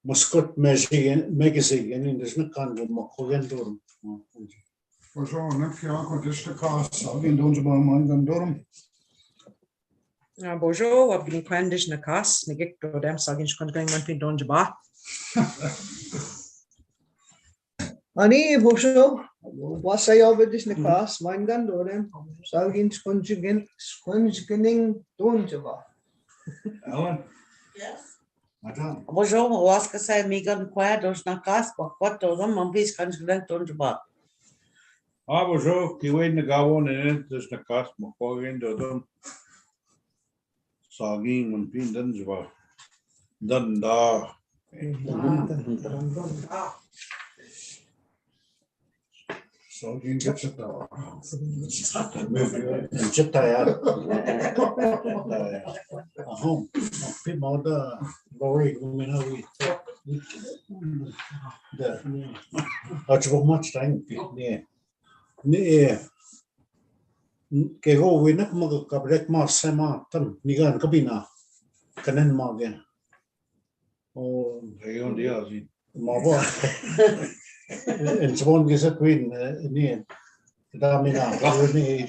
Muscut magazine in there's no kind of Makoyandur. Was zo net ja, dus de kaas. Al die doen ze maar man dan door. Bonjour, wat ben ik kwendish na kas, na gik do dem sagin shkon going man pin donje ba. Ani bonjour. Was say over this na kas, man gan do dem. Sagin skonjgening donje ba. Ellen? Yes. Madame. Bonjour, was que sai migan qua dos na cas, wat do man vis kan gedenk donje ba. Bonjour, die weet na gawon in het, dus na kast, maar voor in de dom. Sagin en pin dan zwa. Dan daar. Zo ging het het daar. En Chitaya. Home. People the Lori, we know we that's what much time. Yeah. Nee. Kaya ko winak magkabrek mo sa mga tan nigan kabina kanan mo gen. Oh, Hij die al zien. mabo. En zo'n gezet win nee. Dami na gawin ni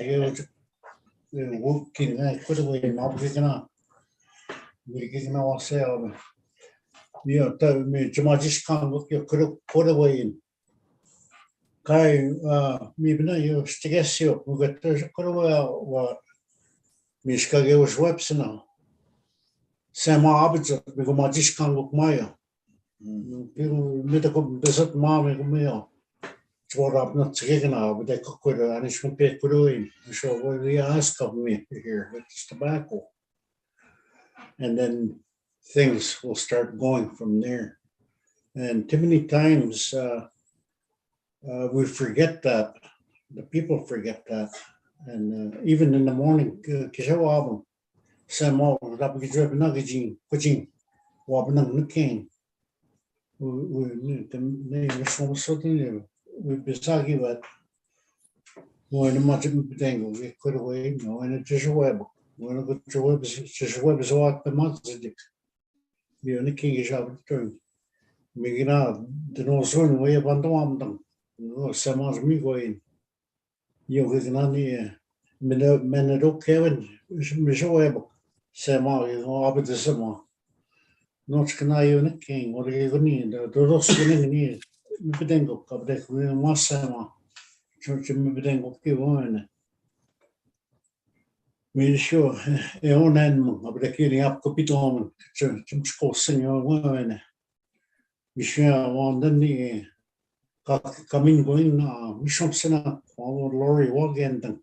working na kuda win mabo kina. Kina wasa ako. Niyo ta me jumajis kan ko kuda win. Kai mi bina yo stigesio mugato kuda wa miskage was websina. Sama abitsa bigo majis kan ko maya. Pero meta ko desat mame ko maya. Chora apna tsegena but I cook with Anishinaabemowin kudoin. So what they ask of me here with this tobacco. And then things will start going from there. And too many times we forget that. The people forget that. And even in the morning, Kishawabam, Samo, Rapagidreb Nagajin, Kuching, Wabanang Nuking. We besagi what when the much tangle, we could away, no, and it's just a web. When I go to web, just web is what the months is. The only king is out of turn. Making out the no soon way upon the one. No, some of me going. You can only Menado Kevin, Mishoeb, Sama, you know, up at the summer. Not can I own a king, or you need the Roskin need. Mibengo, Kabdek, Masama, Church of Mibengo, Kivon. We sure a own animal of the killing up Copiton, Church Cossing your woman. We share one the coming going, Bishop Senna, or Lori Wagenden.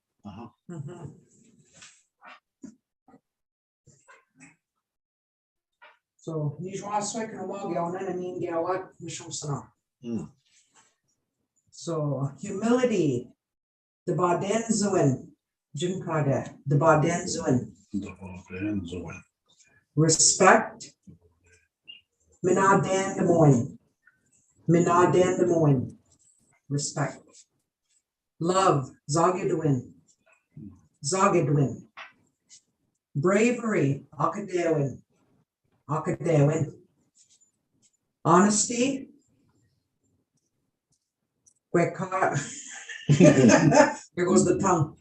So, ni jwa swek no mo gya onan and Bagida'waad mishum sana. So, humility, the Bagida'waad, Jim Kada, the Bagida'waad. Respect, Anishinaabemowin. Respect. Love, Bagida'waad. Bravery, Bagida'waad. Honesty, here goes the tongue.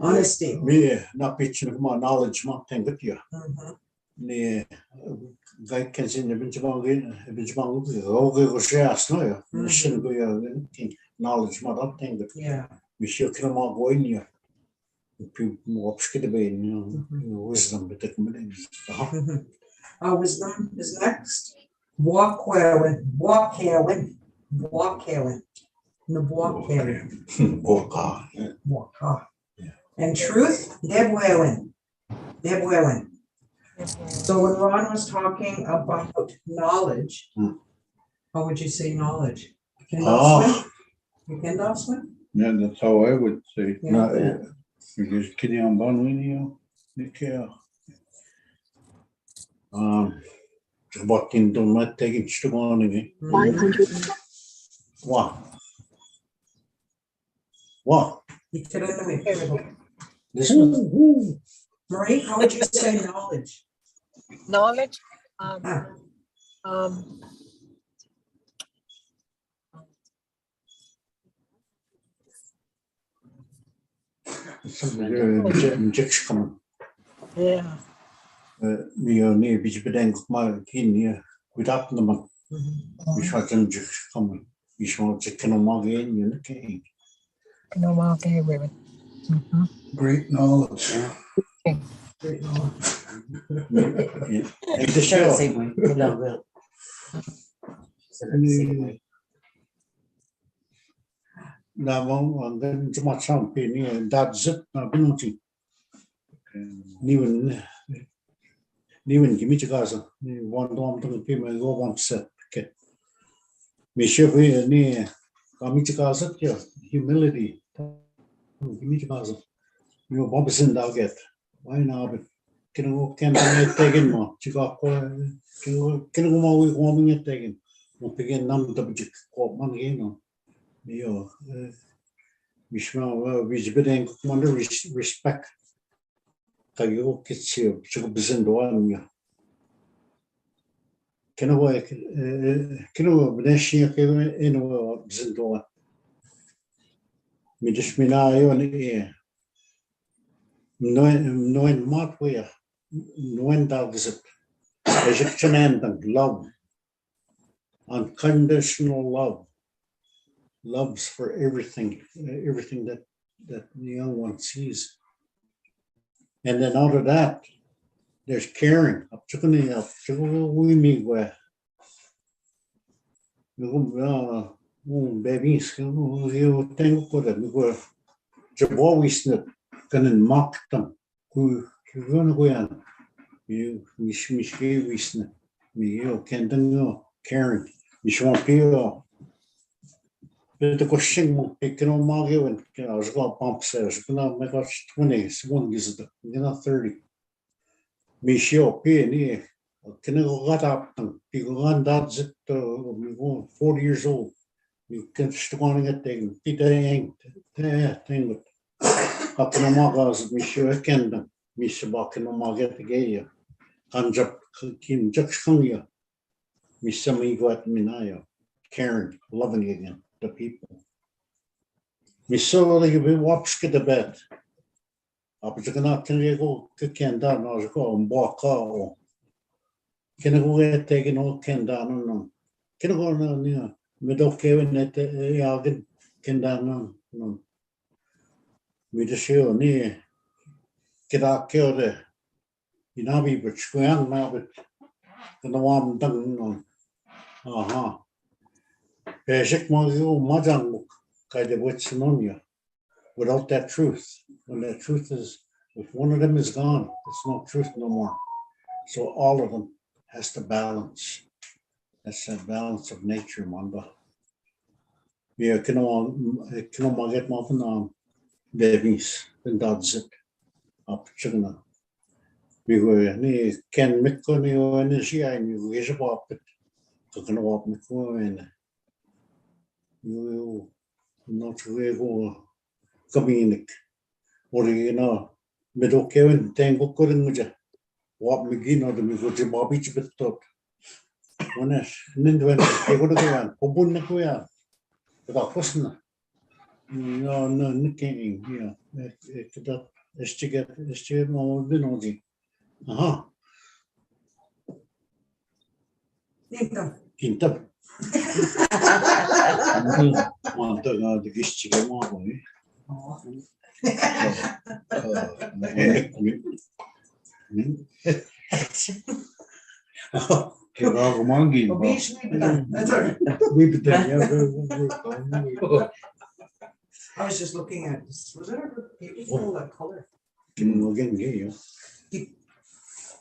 Honesty. Me, not pitching of my knowledge, my thing with you. Nee, guy can see the Benjamin, go share snow. Shouldn't be knowledge, my that thing, but Yeah. we should come out going here. People more upskid away, wisdom, but Wisdom is next. Walk here. No walk here. Walk. And truth, Debwelin. So when Ron was talking about knowledge, how would you say knowledge? You can swim? Yeah, that's how I would say. Yeah. Because kidding on Bonwinio, What in the mat taking to go on again? 500. What? What? You could have been. This one? Marie, how would you say knowledge? Knowledge. Ah, Um, Injection. yeah. We are near which bedenk maar in without the man. We shot and just come. We shot a can of again, you know. No, okay, women. Great knowledge. great knowledge. And the show. Now, I'm going to my champagne, that's it. Now, penalty. Even give me to Gaza. One don't to pay my go one set. Okay. Me sure we near Gaza, humility. Give me to Gaza. You know, Bob's in that get. Why now? Can I take in more? Chicago, can go more with warming it taken. We'll begin number the one game. You we smell, we being wonder respect. Kayo kitsi chuko bizendo anya. Kino beneshi kayo eno bizendo. Mi dismina yo ni no matwaya no dagzip. Egyptian and love, unconditional love. Loves for everything that the young one sees. And then out of that, there's caring. Babies, you think what it always can mock them. Who you're gonna go on? You can caring. You should be the question can on Margo and I was going to pump says, my gosh, 20, one is the 30. Me show pay near. Can I got up and people on that's it 40 years old. You can strong at thing, Peter ain't thing with up in the Margos, me sure I can them. Me shabak in the Marget the gay. Kanjap Kim Juxkunga. Me some ego at Minayo. Caring, loving again. The people. We saw that you be watched the bed. Up to can go can down or go and walk out. Can I go get taken all can down no? Can I go on near middle Kevin at the Yagan can down no? We just show near get out kill there. You know, we but square now, but the one done no. Basic Majang kind of what's on without that truth. When that truth is, if one of them is gone, it's no truth no more. So all of them has to balance. That's that balance of nature, Manda. Yeah, can I get more babies, and that's it. Up to we were near Ken Mikoni and she and you wish about it. Talking about Mikoni. You not really go communic or middle Kevin tango couldn't what begin or the Migo Bobby bit thought. One is Nindwen, they would go on, Obunakuya, without Husna. No, Nicking, yeah, it's to get more Binozi. Aha, Quinta. Want the gish chicken more. I was just looking at this. Was it ever beautiful that color?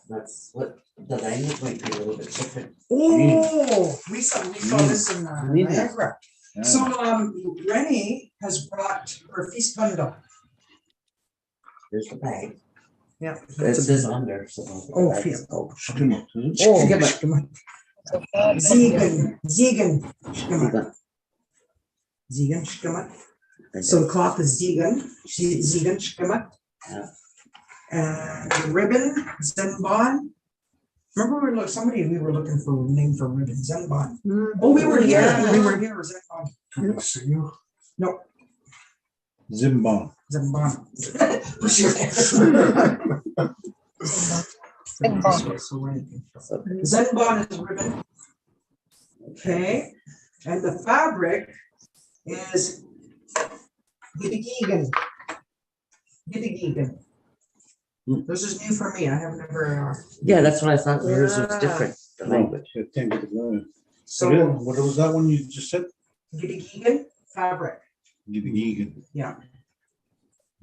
That's what the language might be a little bit different. Oh, we saw this in Niagara. Yeah. So Rennie has brought her feast bundle. Here's the bag. Yeah. It says under, so. Oh, yeah. Oh, skimmer. Oh, Schimmer. So far, Ziegen, Schimmer. Ziegen, Schimmer. So the cloth is Ziegen, Schimmer. Yeah. And the ribbon, Zenbon. Remember we were looking for a name for ribbon, Zenbon. Oh, we were here, Zenbon. Can I see you? No, Zimbon. Zenbon. Zenbon is ribbon. Okay, and the fabric is Giddigigan. Giddigigan. This is new for me. I have never. Yeah, that's what I thought, yours was Yeah. different, the language. So What was that one you just said? Giddigigan fabric. Gigan. Yeah.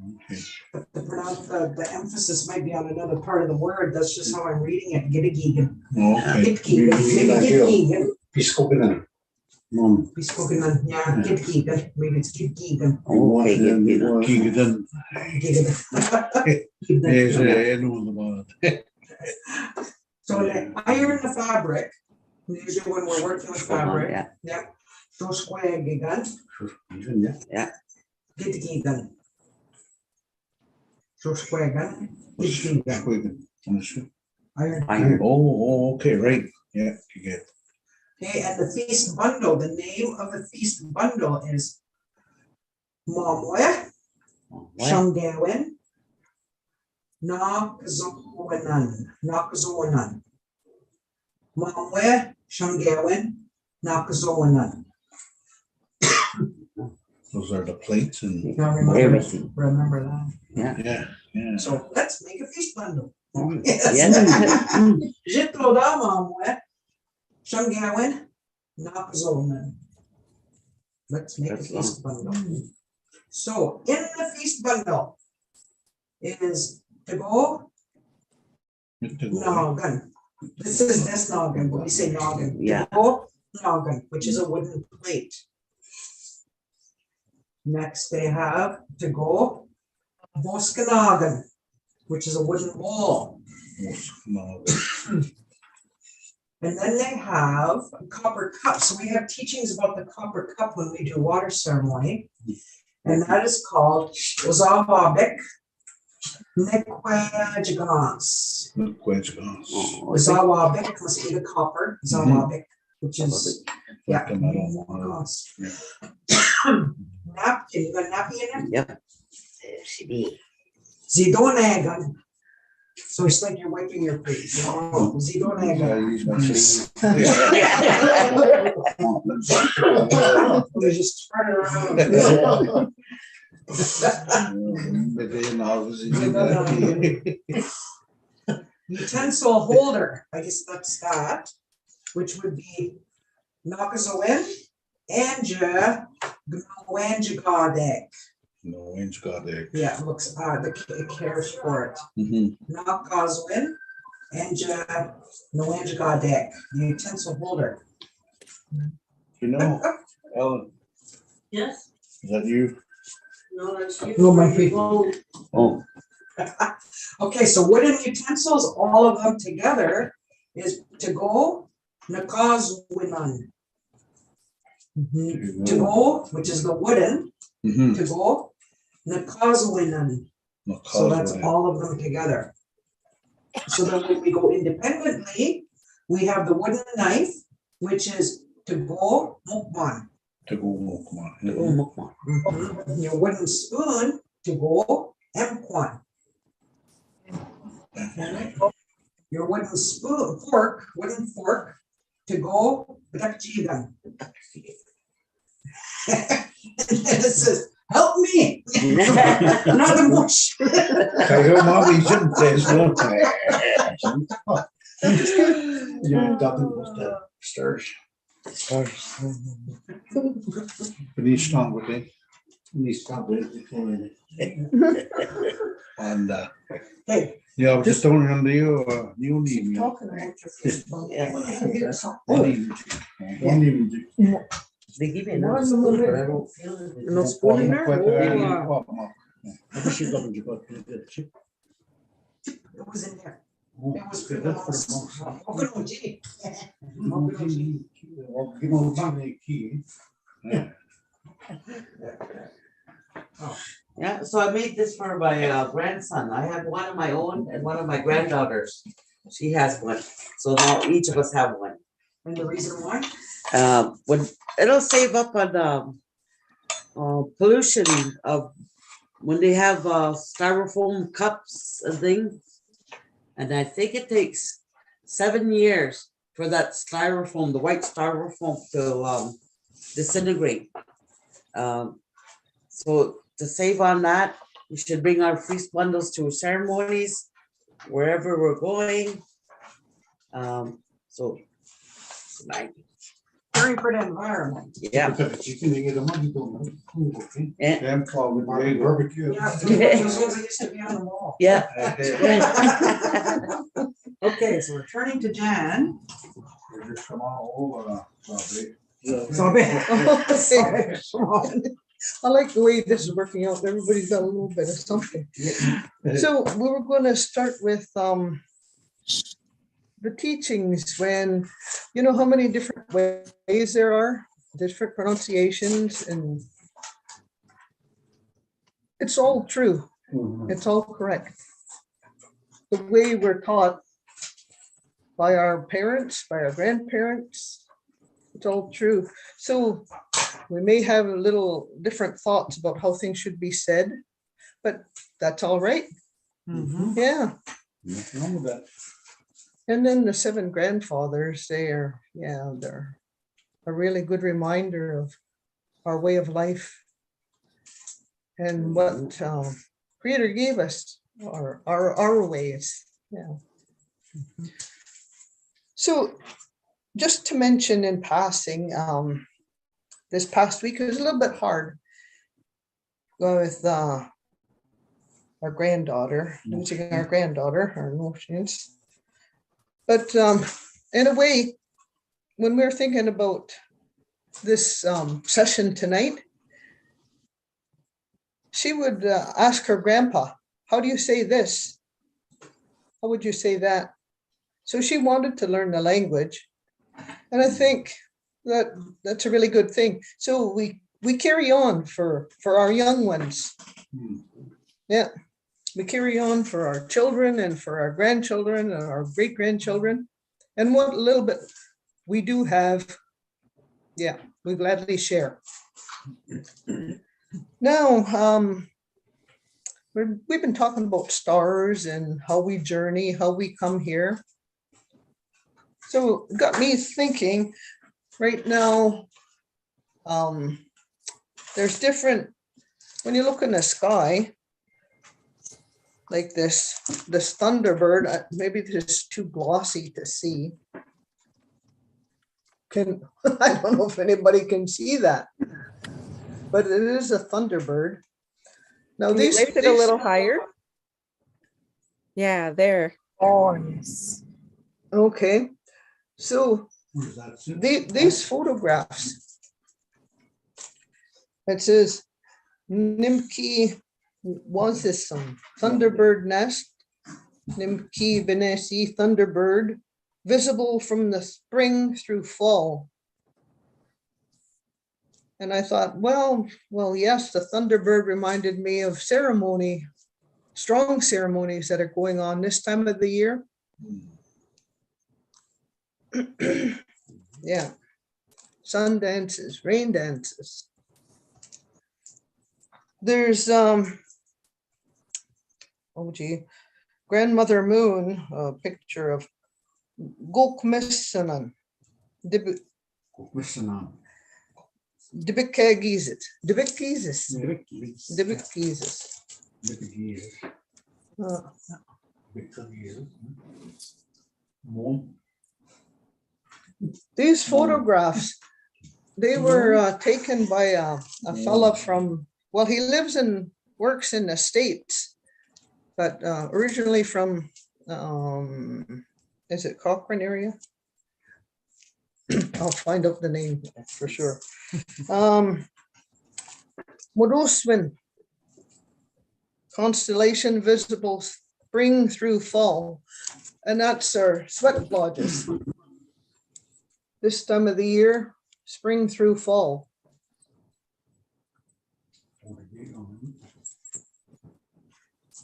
Okay. But the emphasis might be on another part of the word. That's just how I'm reading it. Giddigigan. Okay. Giddigigan. Piskopinan. Mom. We spoken on, yeah, Giddigigan. Maybe it's Giddigigan. Okay, Gigan. Yes, I know the word. So they iron the fabric, usually when we're working with fabric, Yeah, so square gigan, Yeah. Giddigigan. So square gun, Giddigigan. Iron. iron. Oh, okay, right. Yeah, you get it. Okay, and the feast bundle, the name of the feast bundle is Momwe, Shamgawin, Nakazowanan. Momwe, Shamgawin, Nakazowanan. Those are the plates and, You gotta remember, Everything. remember that. yeah. So let's make a feast bundle. Yes. Jitloda Momwe, Shamgawin, Nakazowanan. Let's make a That's feast bundle. So in the feast bundle is to go noggin. This is this noggin, but we say noggin. Yeah. To go noggin, which is a wooden plate. Next they have to go boskanagan, which is a wooden bowl. And then they have a copper cup. So we have teachings about the copper cup when we do water ceremony. And that is called Ozawabik Nekwajagans. Ozawabik must be the copper, Zawabik, which is, yeah. Napkin, you got a napkin in it? Yep. She be. Zidonagan. So it's like you're wiping your face. Oh, Zidonagan. You just spread it around. Utensil holder, I guess that's that, which would be Nakazowin, Anja, Gnowanjagadek. No, it's got it. Yeah, it looks, it cares for it. Nakazowin, Anja, Gnowanjagadek, the utensil holder. You know, Ellen, Yes. is that you? No, that's you. No, my people. Oh. Okay, so wooden utensils, all of them together is to go nakazwinan. To go, which is the wooden, to go nakazwinan. So that's all of them together. So then when we go independently, we have the wooden knife, which is to go mukman. To go mukman. Your wooden spoon to go mkwan. Your wooden spoon, wooden fork to go brakjigan. And then it says, help me, not a mush. Kayo mami dyan, there's no Yeah, Dublin was the stars. Finish strong with it. These probably before. And, Hey, yeah, I was just throwing it under you, you need me. talking about your fish bone. They give me another spoon, but I don't feel it. No spoon in there? Oh, I wish you got It was in there. Oh, It was okay, for the that's for the most. most. Oganoji. Yeah, so I made this for my grandson. I have one of my own and one of my granddaughters. She has one, so now each of us have one. And the reason why? When it'll save up on pollution of when they have styrofoam cups and things. And I think it takes 7 years for that styrofoam, the white styrofoam, to disintegrate. So to save on that, we should bring our fleece bundles to ceremonies, wherever we're going. So, Caring for the environment. yeah. Yeah. Them called with Market Lego. barbecue. Yeah, those used to be on the wall. Yeah. Okay, so we're turning to Jan. They're just come all over, probably. Sorry, Sean. I like the way this is working out. Everybody's got a little bit of something. So we were going to start with the teachings when, you know how many different ways there are, different pronunciations, and it's all true. It's all correct. The way we're taught by our parents, by our grandparents, it's all true. So we may have a little different thoughts about how things should be said, but that's all right. Yeah. Nothing wrong with that. And then the 7 grandfathers, they're a really good reminder of our way of life and what Creator gave us, our ways. Yeah. So just to mention in passing, this past week was a little bit hard with our granddaughter, losing our granddaughter, our emotions. But in a way, when we're thinking about this session tonight, she would ask her grandpa, how do you say this? How would you say that? So she wanted to learn the language. And I think that that's a really good thing. So we carry on for our young ones. Yeah. We carry on for our children and for our grandchildren and our great-grandchildren. And what little bit we do have, yeah, we gladly share. Now, we've been talking about stars and how we journey, how we come here. So it got me thinking right now, there's different, when you look in the sky, like this thunderbird, maybe this is too glossy to see. I don't know if anybody can see that, but it is a thunderbird. Now Can you lift it a little higher? Yeah, there. Oh, yes. Okay, so Where's that sit? these photographs, it says Nimki was this some thunderbird nest, Nimki Benesi thunderbird, visible from the spring through fall. And I thought, well, yes, the thunderbird reminded me of ceremony, strong ceremonies that are going on this time of the year. Yeah, sun dances, rain dances. There's Grandmother Moon, a picture of Gokmisanan, Dibikagizit. These photographs, they were taken by a fella from, well, he lives and works in the States, but originally from, is it Cochrane area? I'll find out the name for sure. Moroswin, constellation visible spring through fall. And that's our sweat lodges. This time of the year, spring through fall.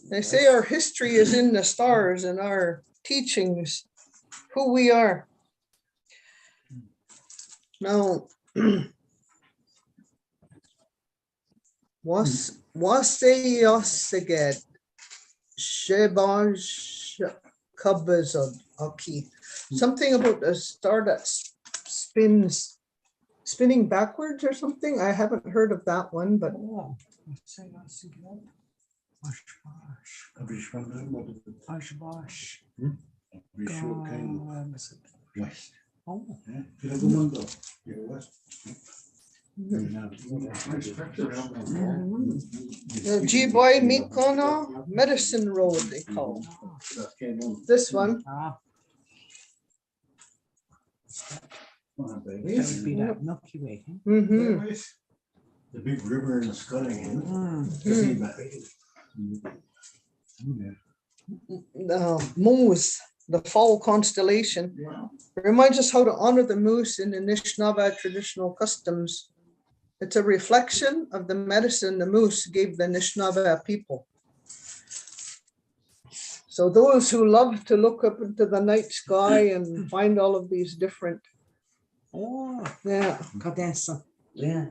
They say our history is in the stars and our teachings, who we are. Now, Waseyoseged Shebaj Kabazod Aki. Something about a star that spinning backwards or something. I haven't heard of that one, but West. Oh. the G-Boy Mikono Medicine Road, they call this one. Ah, That that would be that Milky Way. Mm-hmm. The big river in the sky. The moose, the fall constellation, reminds us how to honor the moose in Anishinaabe traditional customs. It's a reflection of the medicine the moose gave the Anishinaabe people. So those who love to look up into the night sky and find all of these different, Oh, yeah. Cadenza. Yeah.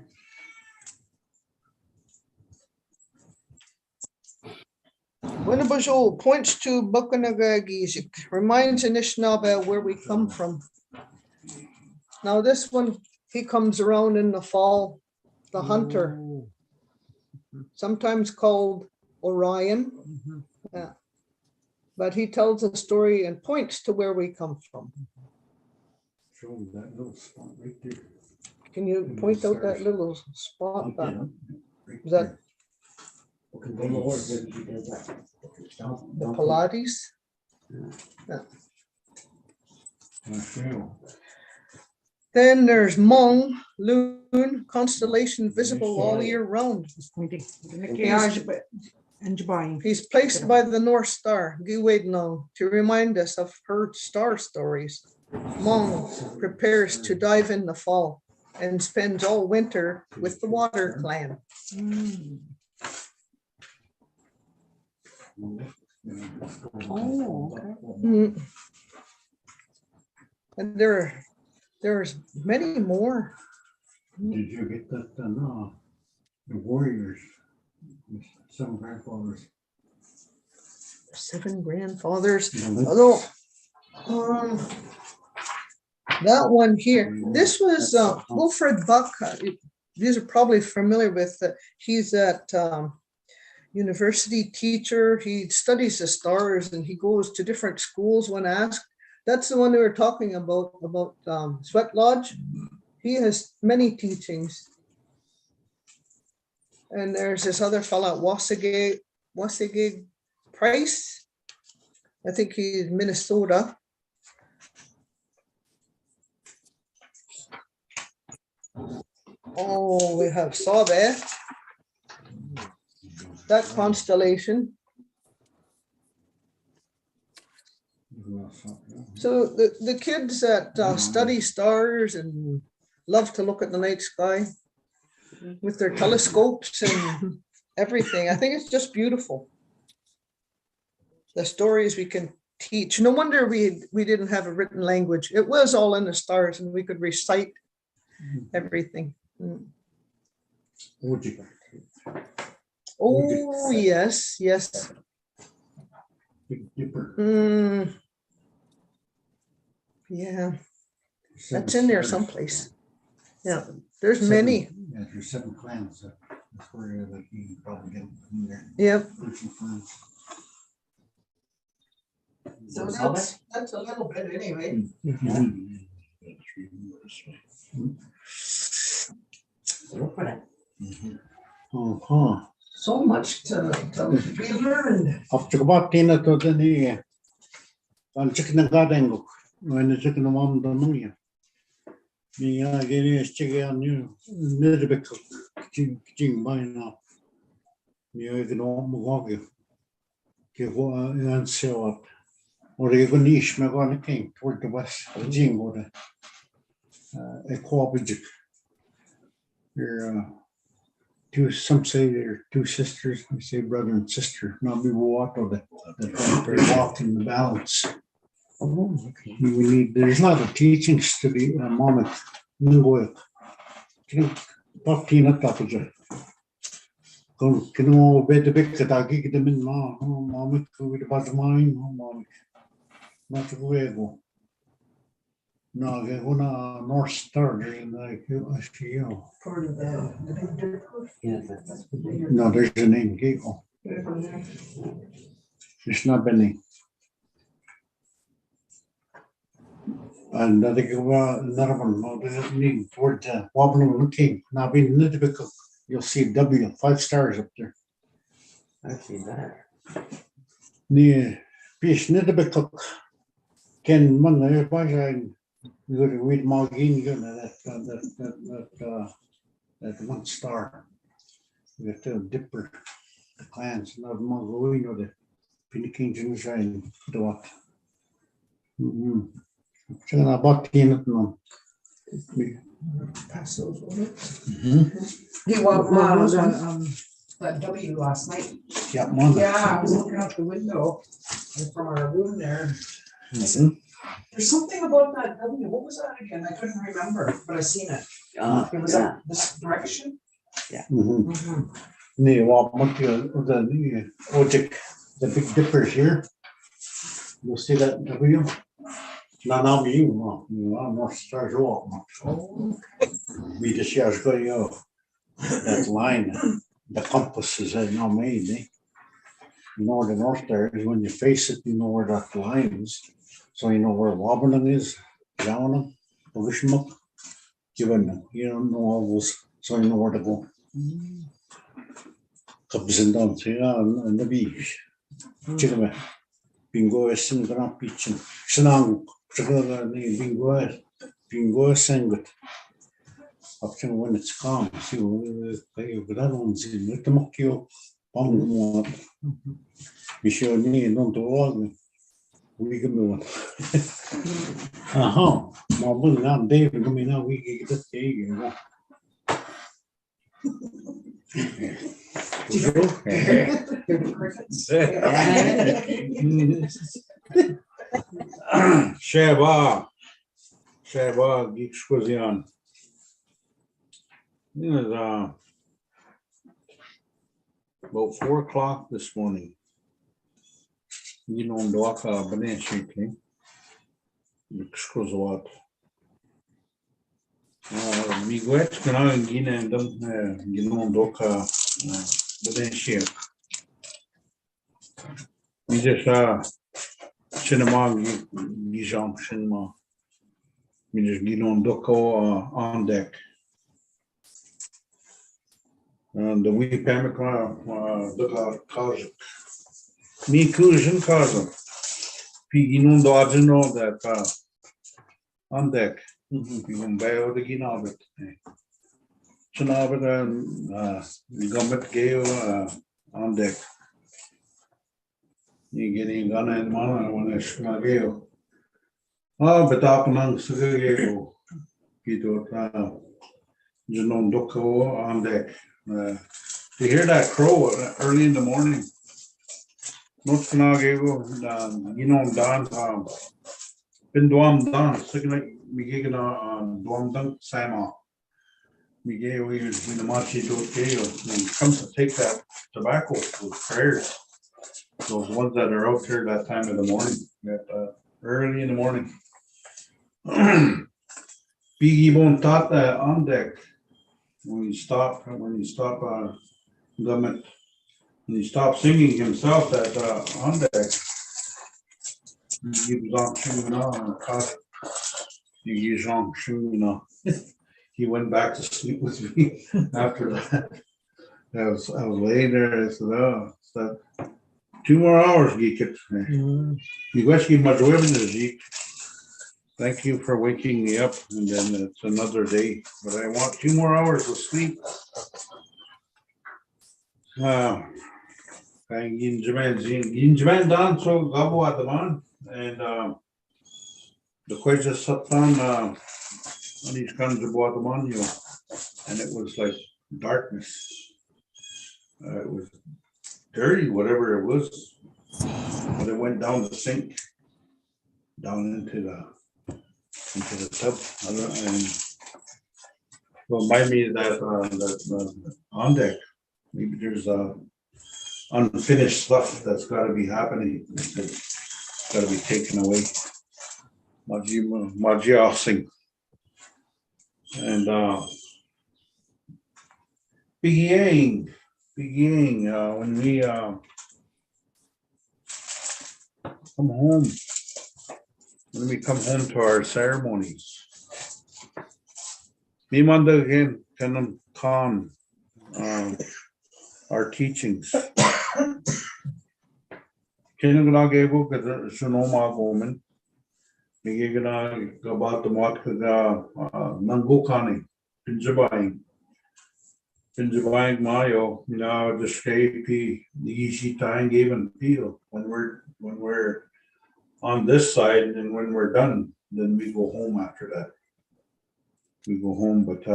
Winnebago points to Bukanagagizik, reminds Anishinaabe where we come from. Now this one, he comes around in the fall, the hunter, Oh. sometimes called Orion. Mhm. Yeah. But he tells a story and points to where we come from. Show me that little spot right there. Can you point out that little spot? Right Is that there. the Pilates? Then there's Mong, Loon, constellation visible all year round. It's pointing. And Jabai. He's placed by the North Star, Giwednong, to remind us of her star stories. Mong prepares to dive in the fall and spends all winter with the water clan. Oh, okay. Mm. And there's many more. Did you get that done? The warriors, some grandfathers. 7 grandfathers. You know, Although, that one here, this was Wilfred Buck. These are probably familiar with. He's at university teacher. He studies the stars and he goes to different schools when asked. That's the one we were talking about Sweat Lodge. He has many teachings. And there's this other fella, Wasige Price. I think he's Minnesota. Oh, we have Sabe. That constellation. So the kids that study stars and love to look at the night sky with their telescopes and everything, I think it's just beautiful. The stories we can teach. No wonder we didn't have a written language. It was all in the stars and we could recite everything. Oh, yes, yes. Big Dipper. Yeah, that's in there someplace. Yeah, there's many. Yeah, there's 7 clans. That's where like you can probably get them in there. Yep. So That's a little bit anyway. So much to be learned. After about 10 to the day, I'm checking the garden. When it's checking the one, the new. Me, I get it, check it out new. Little bit ching by now. Me, I can all move. go and say what. Or you go niche, me go on the king toward the west, Jing or the Equabijik. You're some say they're two sisters, we say brother and sister, not be walk or the walking the balance. Oh, okay. We need, there's a lot of teachings to the moment. Ningo, Partina Tapaja. Can all bet the big that I gig them in ma, no moment, with the bottom mine, no moment. Not to go. No, they're gonna North Star in like you. Part of the Big Dipper. Yeah, that's No, there's a name, Gable. It's not Benny. And I think another one, no, there's need toward wobbling looking. Now being little bit, you'll see W 5 stars up there. I see that. Near Pish Nidabik Ken Monday by you go to read Magin, you know that 1 star. You got the dipper, the clans, not Mongolian or the Pinikin Junshine, the what. So I bought peanut no. Pass those over. Hey, What was was that W last night? Yeah, man. Yeah, I was looking out the window from our room there. There's something about that W. What was that again? I couldn't remember, but I seen it. It was Yeah. up this direction. Nee, what the object, the Big Dippers here. You'll see that W. No, I'm not stars off. We just years ago, you know, that line, the compass is not made, eh? You know where the north there is, when you face it, you know where that line is. So you know where wobbling is, down them, push them up, given them, you don't know all those, so you know where to go. Cubs and down, so yeah, and the beach. Chicken, bingo is in the grand beach, and Shanang, bingo is sanguine. Up to when it's calm, see, that one's in the Mokio, Bomb, be sure you don't do we can do it. My brother and David, I mean, now we can get the egg. Sheba, Geek Squazion. It was about 4 o'clock this morning. You know, Doaka Banana Shooting. Squazion. Miguet can I get and you know, Doka Banana Shoot. We just cinema, Gijon cinema. We just get on Doko on deck. And the wee pamaka, the Kazak. Me Kujan Kazak. Piginun Dodgino that on deck. Pigun Bayo the Ginabit. Chinabit and Gummit Gale on deck. You getting gun and mana when it's Gale. Oh, but up among Sagale. Peter Janon Doko on deck. To hear that crow early in the morning. Most Kanagego, you know, Don, been Dwam Don, second like we gave Dwam Dunk Sama. We gave we in the Machi do Gale and comes to take that tobacco with prayers. Those ones that are out there that time of the morning, early in the morning. Biggie won't thought that on deck. When you stop government, when he stopped singing himself that on deck, he was on Shumina, he on Shumina. He went back to sleep with me after that. I was laying there. I said, "Oh, it's that 2 more hours, geek it." You guys give my women the geek. Thank you for waking me up, and then it's another day. But I want 2 more hours of sleep. Kaya ginjaman dan so Bagida'waad man, and the question satan Anishinaabemowin man yo, and it was like darkness. It was dirty, whatever it was, but it went down the sink, down into the tub. I don't, and remind me that on deck, maybe there's unfinished stuff that's got to be happening. It's got to be taken away. Maji sing. And beginning when we come home, when we come home to our ceremonies, we manda again can con our teachings. Kinaganagevo kada sunoma woman. Bigigana about the mat kada nangukani pinjabaying mayo just KP the easy time given feel when we're on this side, and when we're done, then we go home after that. We go home, but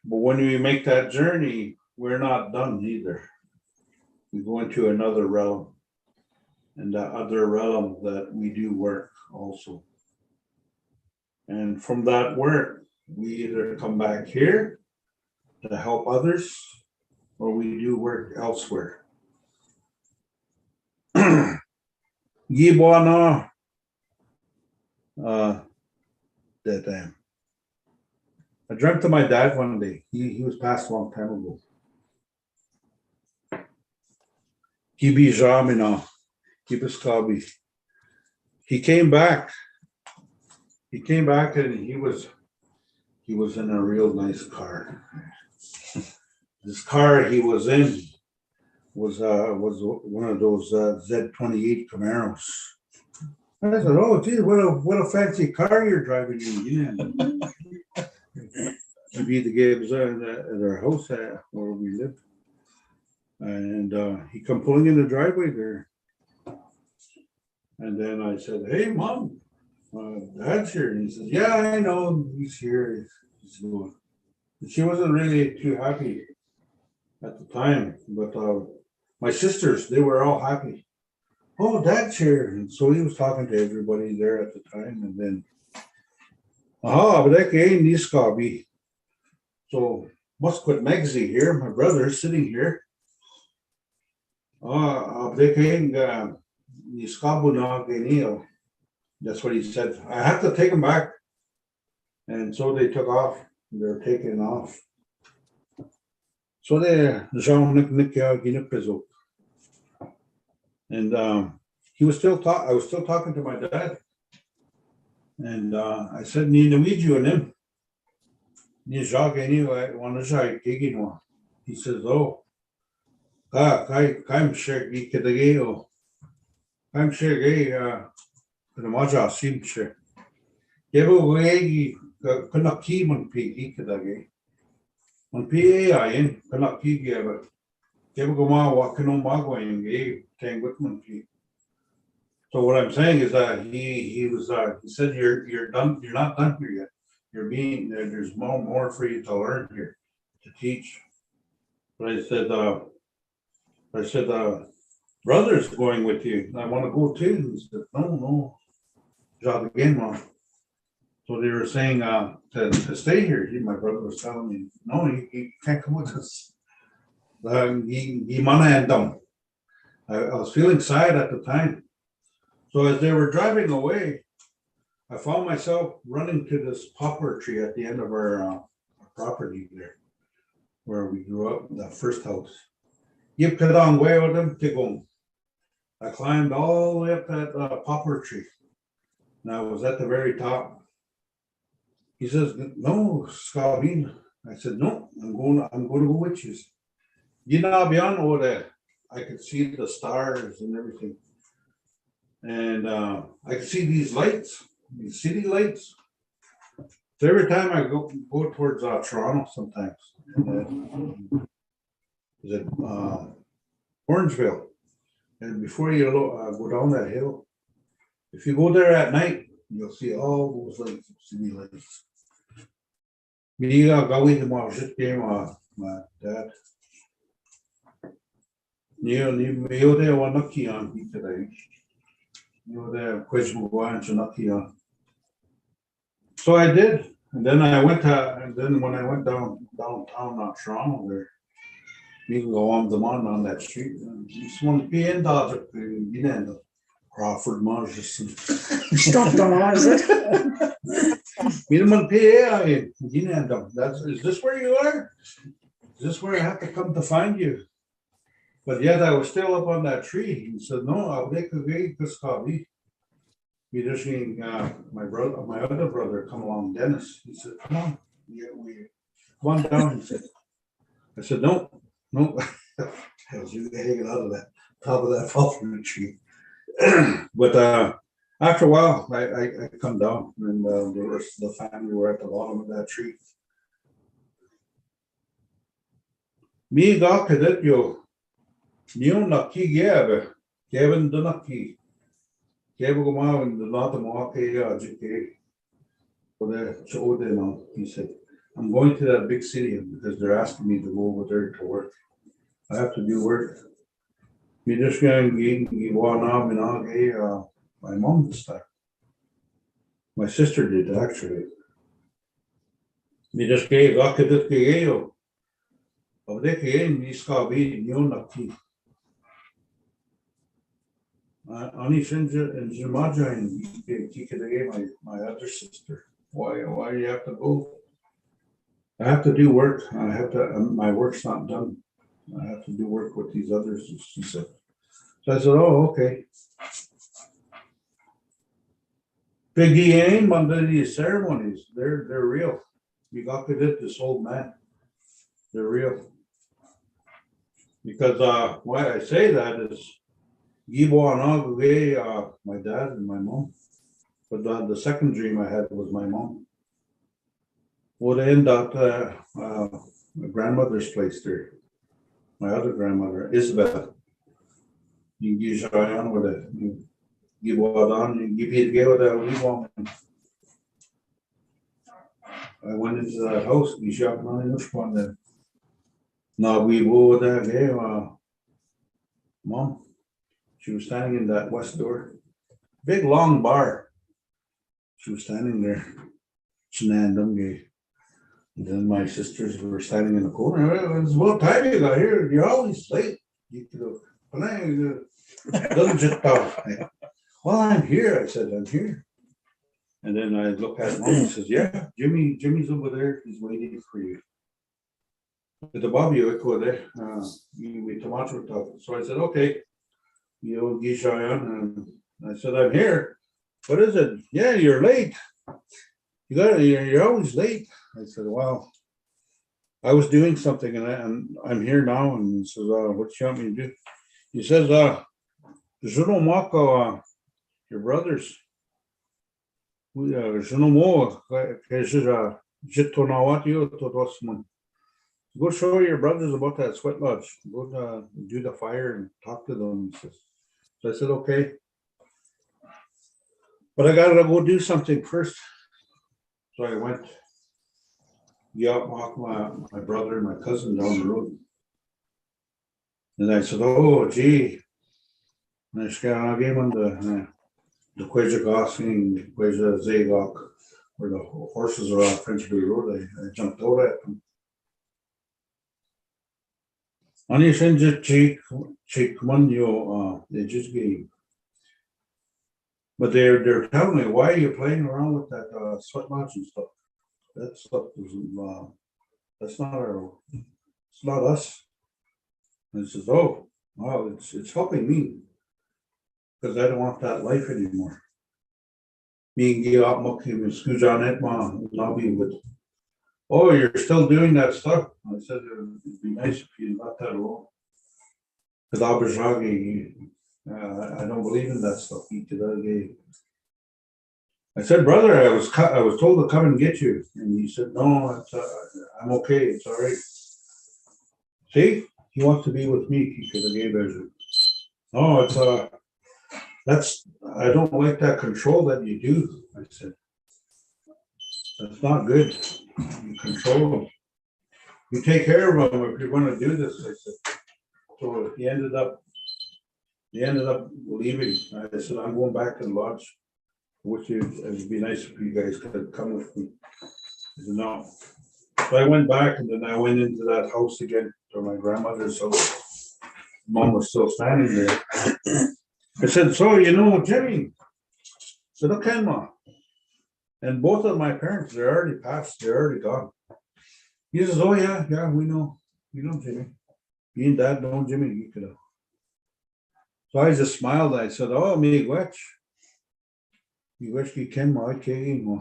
when we make that journey, we're not done either. We go into another realm, and that other realm that we do work also. And from that work, we either come back here to help others, or we do work elsewhere. Gibwana that I dreamt of my dad one day. He was passed a long time ago. Gibi Jamina, Kibiskabi. He came back. He came back and he was in a real nice car. This car he was in was one of those Z28 Camaros. I said, "Oh, gee, what a fancy car you're driving in." To be the Gibbs at our house where we lived, and he come pulling in the driveway there, and then I said, "Hey, Mom, Dad's here." And he says, "Yeah, I know he's here." He's going. She wasn't really too happy at the time, but my sisters, they were all happy. "Oh, Dad's here." And so he was talking to everybody there at the time, and then, but that ain't Niskabi. So must quit Megsy here, my brother sitting here. They came Niskabu. That's what he said. I have to take him back. And so they took off. They're taking off. So they and he was still I was still talking to my dad. And I said, "Need and him." He says, "Oh, I'm sure he could go. I'm sure he the Maja seemed sure. Give away, cannot keep on P. Could on PA, I cannot keep it. Give go ma walking on Magway gave 10 Whitman P. So what I'm saying is that he said, You're done, you're not done here yet. You're being there's more for you to learn here, to teach." But I said, "Brother's going with you. I want to go too." And he said, No, job again, Mom. So they were saying to stay here. My brother was telling me, "No, you can't come with us." I was feeling sad at the time. So as they were driving away, I found myself running to this poplar tree at the end of our property there, where we grew up, the first house. Way with them to go. I climbed all the way up that poplar tree, and I was at the very top. He says, "No, Scabine." I said, "No, I'm going to go with you." Beyond over there, I could see the stars and everything, and I could see these lights, these city lights. So every time I go towards Toronto, sometimes, Orangeville. And before you go down that hill, if you go there at night, you'll see all those lights, city lights. Me gawi mo just came my dad. You there one lucky on me today. You there question going to lucky on. So I did. And then when I went downtown Toronto there, we can go on the man on that street. Just want to be in Dodger, you know, Crawford Moses. Stop the laws. We don't want to pay, you know, is this where you are? Is this where I have to come to find you? But yet I was still up on that tree. He said, no, I'll take a gate this copy. We just my other brother come along, Dennis. He said, come on, come on down. He said, I said, no. I was hanging out of that top of that fallen tree. But after a while, I come down, and the rest of the family were at the bottom of that tree. Me got it, yo. New Naki Gab, Kevin Dunaki. Kevin Goma and the lot of Moake, for the show now. He said, I'm going to that big city because they're asking me to go over there to work. I have to do work. Me just going to go my mom stuff. My sister did actually. Me just gave Akadit Geo. Of the game, me ska be new Naki. Anishinja and Jimaja and Kikade, my other sister. Why do you have to go? I have to do work. I have to. My work's not done. I have to do work with these others. She said. So I said, "Oh, okay." Biggie ain't under these ceremonies. They're real. You got to get this old man. They're real. Because why I say that is, my dad and my mom. But the second dream I had was my mom. Would end up my grandmother's place there. My other grandmother, Isabel. You give on with it. You give on, you give it with I went into that house, you shot on this one there. Now we would Mom. She was standing in that west door. Big long bar. She was standing there. And then my sisters were standing in the corner. Well, it's about time you got here. You're always late. You doesn't just talk. Well, I'm here. I said, I'm here. And then I look at Mom. He says, yeah, Jimmy's over there. He's waiting for you. But the Bobby go there. We tomato talk. So I said, okay. You and I said, I'm here. What is it? Yeah, you're late. You're always late. I said, well, I was doing something and I'm here now. And he says, what you want me to do? He says, your brothers. Go show your brothers about that sweat lodge. Go do the fire and talk to them. He says. So I said, okay. But I gotta go do something first. So I went, walked my brother and my cousin down the road. And I said, oh, gee. And I gave him the Quaja Gossing, the Quaja Zagok, where the horses are on French Bay Road. I jumped out at them. Anishinja cheek one they just gave. But they're telling me, why are you playing around with that sweat lodge and stuff? That stuff isn't that's not it's not us. And it says, oh, well, it's helping me because I don't want that life anymore. Me and get up mucking and scooch on it, man, lobby with. Oh, you're still doing that stuff. I said it'd be nice if you let that alone. Because I don't believe in that stuff. I said, brother, I was told to come and get you, and he said, no, I'm okay. It's all right. See, he wants to be with me, he could have gave us. Oh, it's I don't like that control that you do. I said, that's not good. You control them. You take care of them if you're going to do this. I said. So he ended up leaving. I said, I'm going back to the lodge. Which it would be nice if you guys could come with me. I said, no. So I went back and then I went into that house again to my grandmother's house. Mom was still standing there. I said, so you know, Jimmy. I said, okay, Mom. And both of my parents, they're already passed, they're already gone. He says, oh yeah, we know. You know, Jimmy. You and Dad know Jimmy, you could have. So I just smiled. I said, oh, me which? You wish you came my king.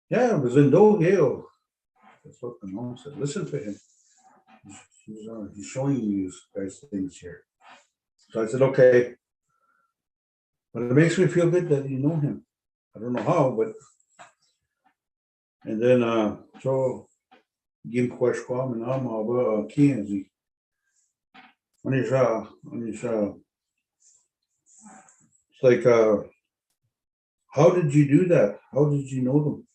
Yeah, it was in Dogale. That's what the mom said. Listen to him. He's showing you guys things here. So I said, okay. But it makes me feel good that you know him. I don't know how, but and then so Gim Kwashkwam and Amma Kianzi. Anisha. It's like how did you do that? How did you know them?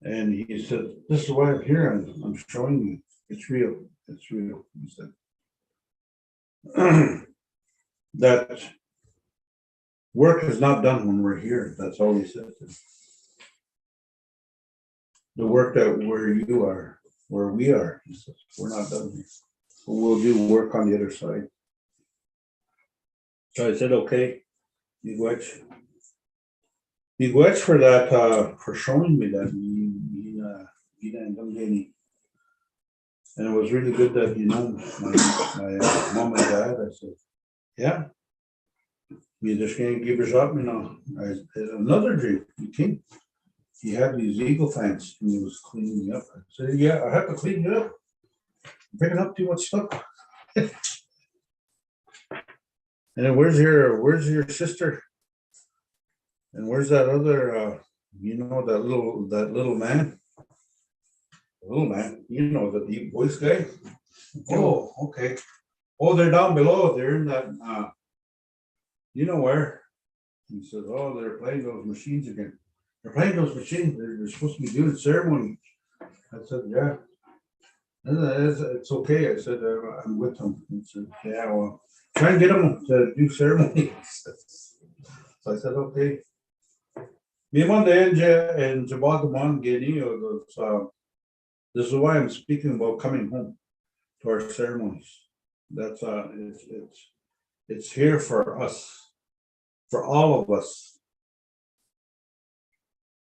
And he said, this is why I'm here. I'm showing you. It's real. It's real. He said. That work is not done when we're here. That's all he said. The work that where you are, where we are, he said, we're not done here. But we'll do work on the other side. So I said, okay, Miigwech for that, for showing me that. And it was really good that you know my mom and dad. I said, yeah. You just can't give us up, you know. I had another dream. He had these eagle fangs and he was cleaning me up. I said, yeah, I have to clean you up. I'm picking up too much stuff. And then where's your sister? And where's that other you know, that little man? Little man, you know, the deep voice guy. Oh, okay. Oh, they're down below. They're in that you know where? He says, oh, they're playing those machines again. They're playing those machines. They're supposed to be doing ceremony. I said, yeah. It's okay. I said, I'm with them. He said, yeah, well, try and get them to do ceremony. So I said, okay. Me Monday and Jabadaman Gedi, this is why I'm speaking about coming home to our ceremonies. That's it's here for us, for all of us.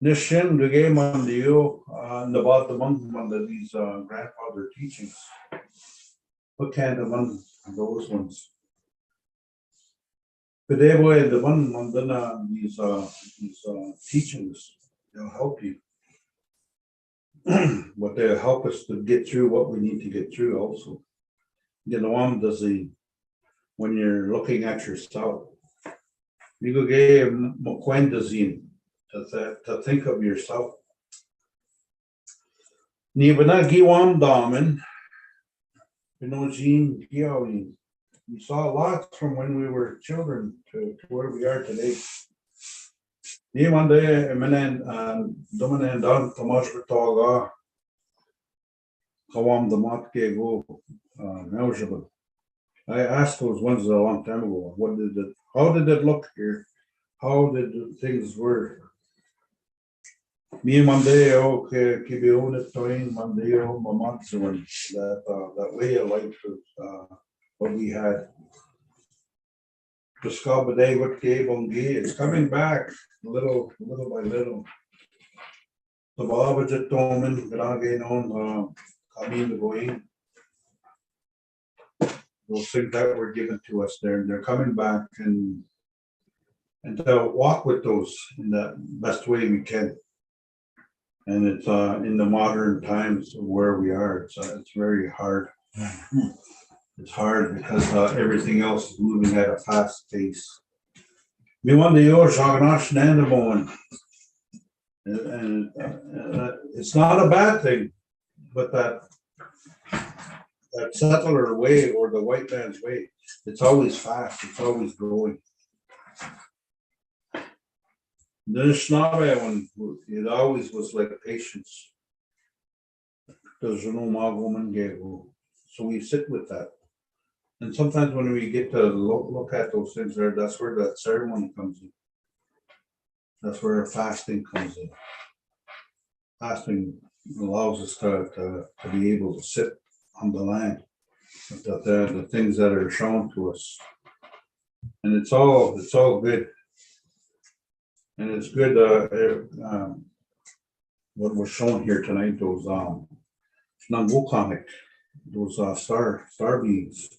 Nishin the game on the you and about the month under these grandfather teachings. What kind of one those ones? But they were the one these teachings, they'll help you. But they'll help us to get through what we need to get through also. You know, when you're looking at yourself, you go get to think of yourself. Nibana Giwam Damen, Jean Giawin. We saw lots from when we were children to where we are today. Niemande Eminen Dominan Don Tomas Toga Kawam the Matke go measurable. I asked those ones a long time ago, how did it look here? How did the things work? Me Mandeo Kibione Toin Mandeo Mamatsuan, that way of life was what we had. The Scalbaday what gave on Gay, it's coming back little by little. The Babaja Toman, Grage on Kamin going. Those things that were given to us there, they're coming back and to walk with those in the best way we can. And it's in the modern times where we are, it's very hard. It's hard because everything else is moving at a fast pace. We want the Anishinaabemowin, and it's not a bad thing, but that that settler way or the white man's way, it's always fast, it's always growing. The Anishinaabemowin, it always was like patience. There's no woman gave. So we sit with that. And sometimes when we get to look at those things there, that's where that ceremony comes in. That's where fasting comes in. Fasting allows us to be able to sit on the land, the things that are shown to us. And it's all good. And it's good what was shown here tonight, those Nangukamic, those star beings.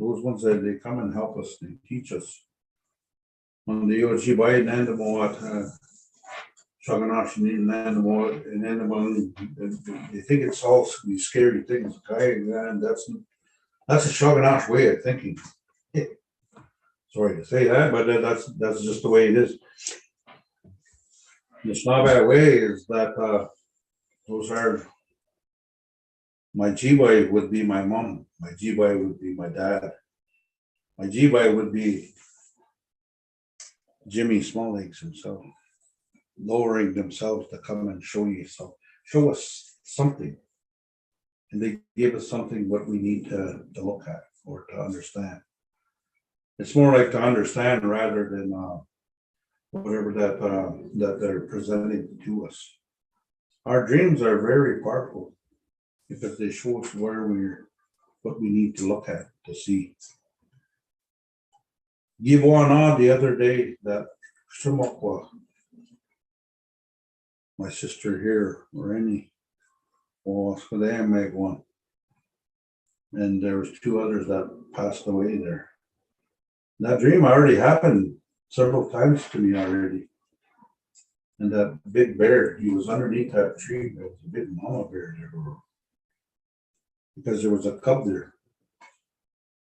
Those ones that they come and help us, they teach us. When the Bagida'waad, they think it's all these scary things. And that's a Shoganash way of thinking. Sorry to say that, but that's just the way it is. The Anishinaabemowin way is that those are my Jibai would be my mom, my Jibai would be my dad, my Jibai would be Jimmy Smalllegs himself, lowering themselves to come and show us something. And they give us something what we need to look at or to understand. It's more like to understand rather than whatever that they're presenting to us. Our dreams are very powerful because they show us what we need to look at to see. Give one on the other day that Shumokwa, my sister here, or any, or for the make one. And there was 2 others that passed away there. That dream already happened several times to me already. And that big bear, he was underneath that tree. There was a big mama bear there. Because there was a cub there.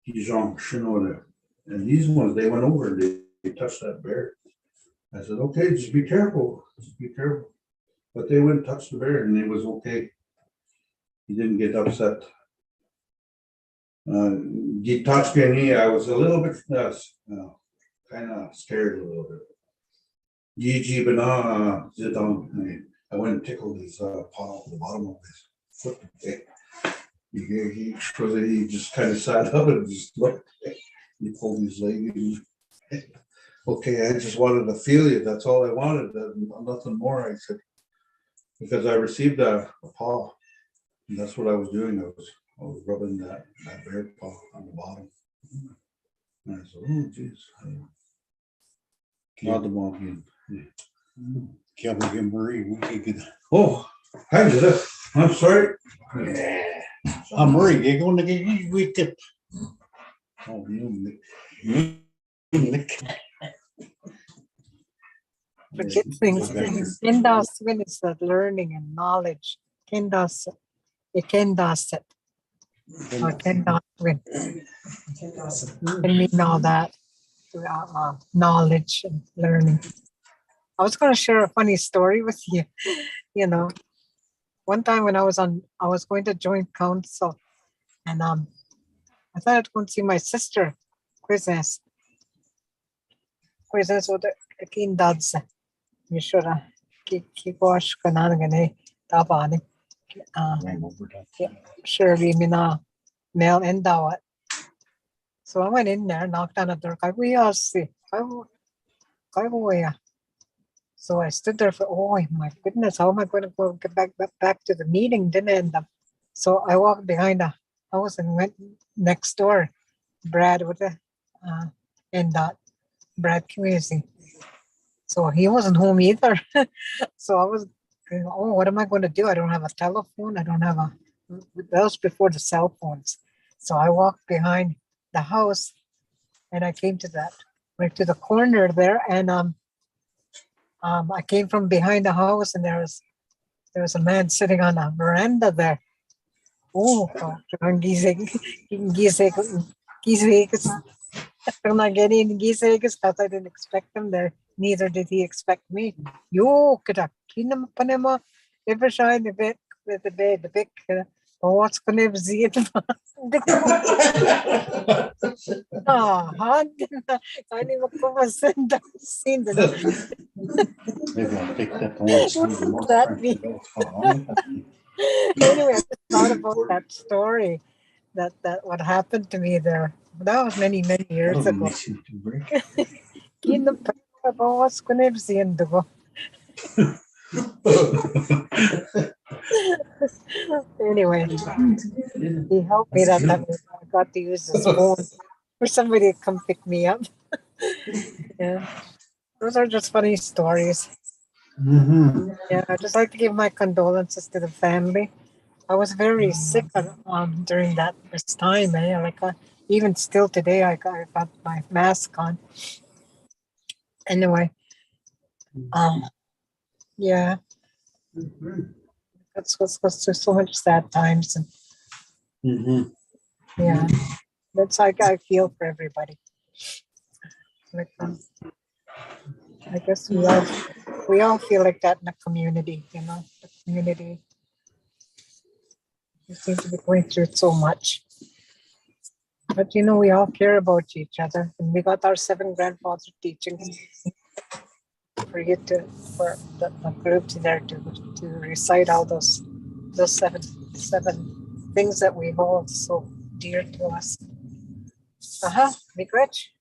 And these ones, they went over and they touched that bear. I said, okay, just be careful. Just be careful. But they went and touched the bear and it was okay. He didn't get upset. I was a little bit kind of scared a little bit. I went and tickled his paw at the bottom of his foot. He just kind of sat up and just looked. He pulled his leg. Okay, I just wanted to feel you. That's all I wanted. Nothing more. I said, because I received a paw. And that's what I was doing. I was rubbing that bear paw on the bottom. And I said, oh, geez. Not the monkey. Oh, hi, Judith. I'm sorry. I'm Murray. You're going to get we tip. Oh, you. The kid things, Kendaswin is that learning and knowledge. Kendas, it Kendas it. Or Kendaswin. And mean all that knowledge and learning. I was going to share a funny story with you. You know, one time when I was going to join council, and I thought I'd go and see my sister, Quiznes with the kin dads. You should keep wash kanangane tabani. Surely mina male and dawat. So I went in there, knocked on the door. We all see. So I stood there for, oh my goodness, how am I going to get back to the meeting? Didn't end up. So I walked behind the house and went next door. Brad with the and Brad Community. So he wasn't home either. So I was going, oh, what am I going to do? I don't have a telephone. I don't have that was before the cell phones. So I walked behind the house and I came to that, right to the corner there. And I came from behind the house and there was a man sitting on a veranda there. Oh, I'm not getting gising because I didn't expect him there. Neither did he expect me. Yo, kita kinam panema ever shine a bit met de bij de bek. Wat kan je zien? Ah, hand. Kan niet meer komen zien dat zien. Maybe I'll take that to one. See the most That French be- adults follow. Anyway, I just thought about that story. That what happened to me there. That was many years That'll ago. make you too break. What's going to see in the go? Anyway, he helped me that time. I got to use his phone for somebody to come pick me up. Yeah, those are just funny stories. Mm-hmm. Yeah, I'd just like to give my condolences to the family. I was very sick during this time. Even still today, I got my mask on. Anyway, yeah, that's was just so much sad times, and Mm-hmm. yeah, that's like I feel for everybody. Like, I guess we all feel like that in the community. The community. We seem to be going through so much. But we all care about each other, and we got our 7 grandfather teachings for the groups there to recite all those seven things that we hold so dear to us. Big Rich.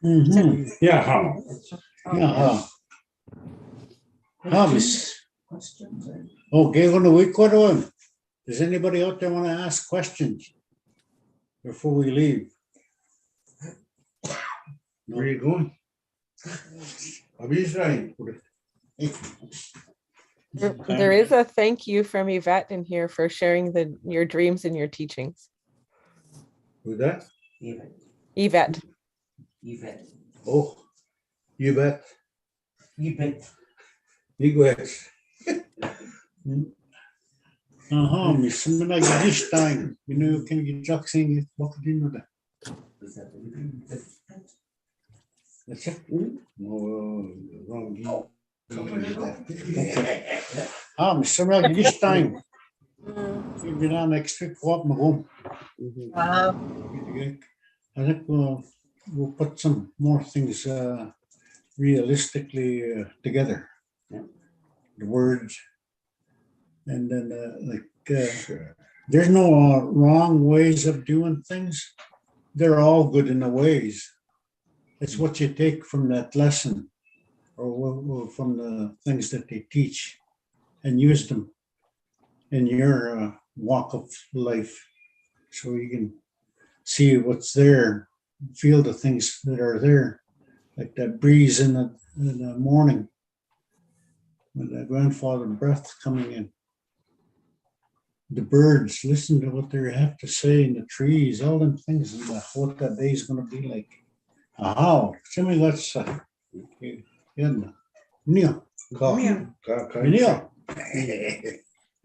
Mm-hmm. Yeah. Yeah. Miss. Okay, going to wait quite on. Does anybody out there want to ask questions before we leave? Where are you going? I'll be Israel. There is a thank you from Yvette in here for sharing your dreams and your teachings. Who's that? Yvette. Oh, you bet. You bet. You go ahead. Miss Stein. Can you just sing what do you know that? That's it? No, wrong. Miss Stein. You'll be down next week. Walk my home. Wow. I think we'll put some more things realistically together. The words. And then there's no wrong ways of doing things. They're all good in the ways. It's what you take from that lesson or from the things that they teach and use them in your walk of life. So you can see what's there, feel the things that are there, like that breeze in the morning with the grandfather breath coming in. The birds, listen to what they have to say in the trees, all them things, and what that day is going to be like. Somebody let's Neil.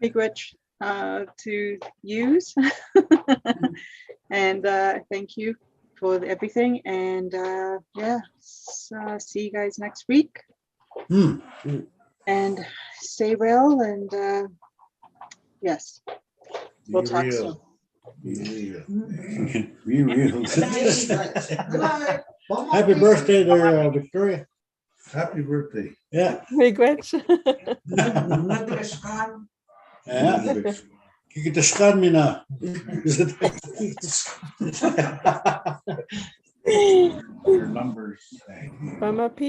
Big Rich to use. And thank you for everything. And see you guys next week. And stay well. And yes, we'll talk soon. Be real. Happy birthday there, Victoria. Happy birthday. Yeah. Big Rich. Yeah. Kijk het scherm in na. Your numbers. Mama P.